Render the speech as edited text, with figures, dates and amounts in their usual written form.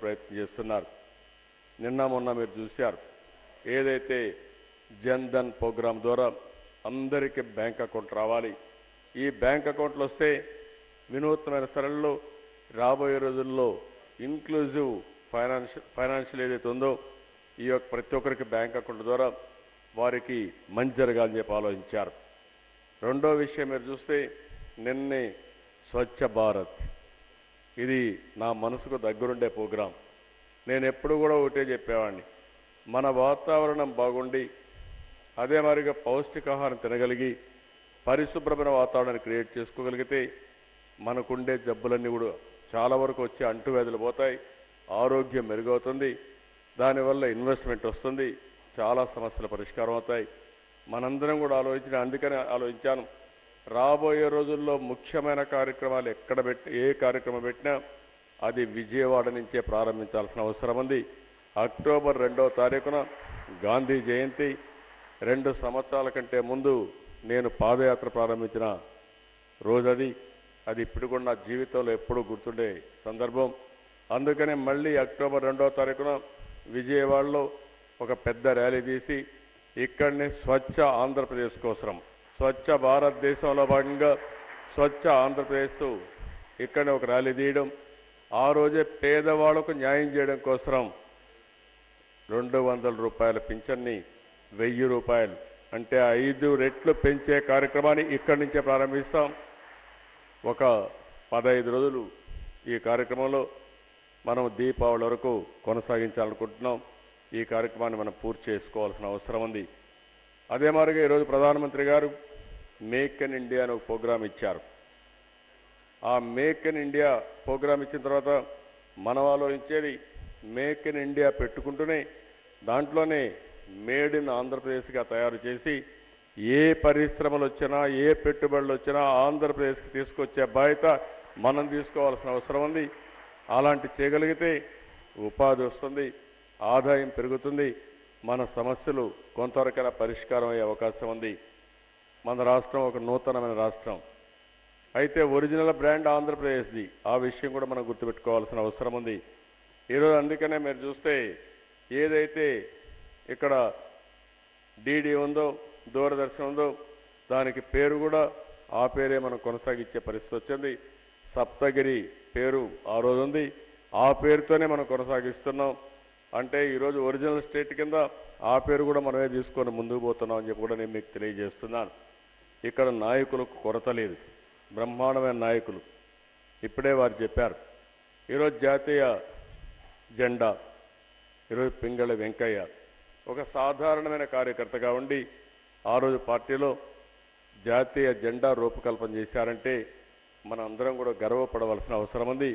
ప్రయత్నం చేస్తున్నారు. నిన్న మొన్న మీరు చూశారు, ఏదైతే జన్ ధన్ ప్రోగ్రాం ద్వారా అందరికీ బ్యాంక్ అకౌంట్ రావాలి, ఈ బ్యాంక్ అకౌంట్లు వస్తే వినూత్నమైన సరళిలో రాబోయే రోజుల్లో ఇంక్లూజివ్ ఫైనాన్షియల్ ఏదైతే ఉందో ఈ యొక్క ప్రతి ఒక్కరికి బ్యాంక్ అకౌంట్ ద్వారా వారికి మంచి జరగాలని చెప్పి ఆలోచించారు. రెండో విషయం మీరు చూస్తే నిన్నే స్వచ్ఛ భారత్, ఇది నా మనసుకు దగ్గరుండే ప్రోగ్రాం. నేను ఎప్పుడు కూడా ఒకటే చెప్పేవాడిని, మన వాతావరణం బాగుండి అదే మరిగా పౌష్టికాహారం తినగలిగి పరిశుభ్రమైన వాతావరణాన్ని క్రియేట్ చేసుకోగలిగితే మనకుండే జబ్బులన్నీ కూడా చాలా వరకు వచ్చే అంటువ్యాధులు పోతాయి, ఆరోగ్యం మెరుగవుతుంది, దానివల్ల ఇన్వెస్ట్మెంట్ వస్తుంది, చాలా సమస్యల పరిష్కారం అవుతాయి. మనందరం కూడా అందుకని ఆలోచించాను, రాబోయే రోజుల్లో ముఖ్యమైన కార్యక్రమాలు ఏ కార్యక్రమం పెట్టినా అది విజయవాడ నుంచే ప్రారంభించాల్సిన అవసరం ఉంది. అక్టోబర్ 2వ తారీఖున గాంధీ జయంతి, 2 సంవత్సరాల కంటే ముందు నేను పాదయాత్ర ప్రారంభించిన రోజు అది ఇప్పుడు కూడా నా జీవితంలో ఎప్పుడూ గుర్తుండే సందర్భం. అందుకనే మళ్ళీ అక్టోబర్ 2వ తారీఖున విజయవాడలో ఒక పెద్ద ర్యాలీ తీసి ఇక్కడనే స్వచ్ఛ ఆంధ్రప్రదేశ్ కోసం, స్వచ్ఛ భారతదేశంలో భాగంగా స్వచ్ఛ ఆంధ్రప్రదేశ్ ఇక్కడనే ఒక ర్యాలీ తీయడం, ఆ రోజే పేదవాళ్లకు న్యాయం చేయడం కోసం 200 రూపాయల పింఛన్ని 1000 రూపాయలు అంటే 5 రెట్లు పెంచే కార్యక్రమాన్ని ఇక్కడి నుంచే ప్రారంభిస్తాం. ఒక 15 రోజులు ఈ కార్యక్రమంలో మనం దీపావళి వరకు కొనసాగించాలనుకుంటున్నాం. ఈ కార్యక్రమాన్ని మనం పూర్తి చేసుకోవాల్సిన అవసరం ఉంది. అదే మాదిరిగా ఈరోజు ప్రధానమంత్రి గారు మేక్ ఇన్ ఇండియా అనే ఒక ప్రోగ్రాం ఇచ్చారు. ఆ మేక్ ఇన్ ఇండియా ప్రోగ్రాం ఇచ్చిన తర్వాత మనం ఆలోచించేది మేక్ ఇన్ ఇండియా పెట్టుకుంటూనే దాంట్లోనే మేడ్ ఇన్ ఆంధ్రప్రదేశ్గా తయారు చేసి ఏ పరిశ్రమలు వచ్చినా ఏ పెట్టుబడులు వచ్చినా ఆంధ్రప్రదేశ్కి తీసుకొచ్చే బాధ్యత మనం తీసుకోవాల్సిన అవసరం ఉంది. అలాంటి చేయగలిగితే ఉపాధి వస్తుంది, ఆదాయం పెరుగుతుంది, మన సమస్యలు కొంతవరకైనా పరిష్కారం అయ్యే అవకాశం ఉంది. మన రాష్ట్రం ఒక నూతనమైన రాష్ట్రం అయితే ఒరిజినల్ బ్రాండ్ ఆంధ్రప్రదేశ్ది, ఆ విషయం కూడా మనం గుర్తుపెట్టుకోవాల్సిన అవసరం ఉంది. ఈరోజు అందుకనే మీరు చూస్తే ఏదైతే ఇక్కడ డీడీ ఉందో, దూరదర్శన్ ఉందో, దానికి పేరు కూడా ఆ పేరే మనం కొనసాగించే పరిస్థితి వచ్చింది. సప్తగిరి పేరు ఆ రోజు ఉంది, ఆ పేరుతోనే మనం కొనసాగిస్తున్నాం. అంటే ఈరోజు ఒరిజినల్ స్టేట్ కింద ఆ పేరు కూడా మనమే తీసుకొని ముందుకు పోతున్నాం అని చెప్పి కూడా నేను మీకు తెలియజేస్తున్నాను. ఇక్కడ నాయకులకు కొరత లేదు, బ్రహ్మాండమైన నాయకులు. ఇప్పుడే వారు చెప్పారు, ఈరోజు జాతీయ జెండా, ఈరోజు పింగళ వెంకయ్య ఒక సాధారణమైన కార్యకర్తగా ఉండి ఆ రోజు పార్టీలో జాతీయ జెండా రూపకల్పన చేశారంటే మన అందరం కూడా గర్వపడవలసిన అవసరం ఉంది.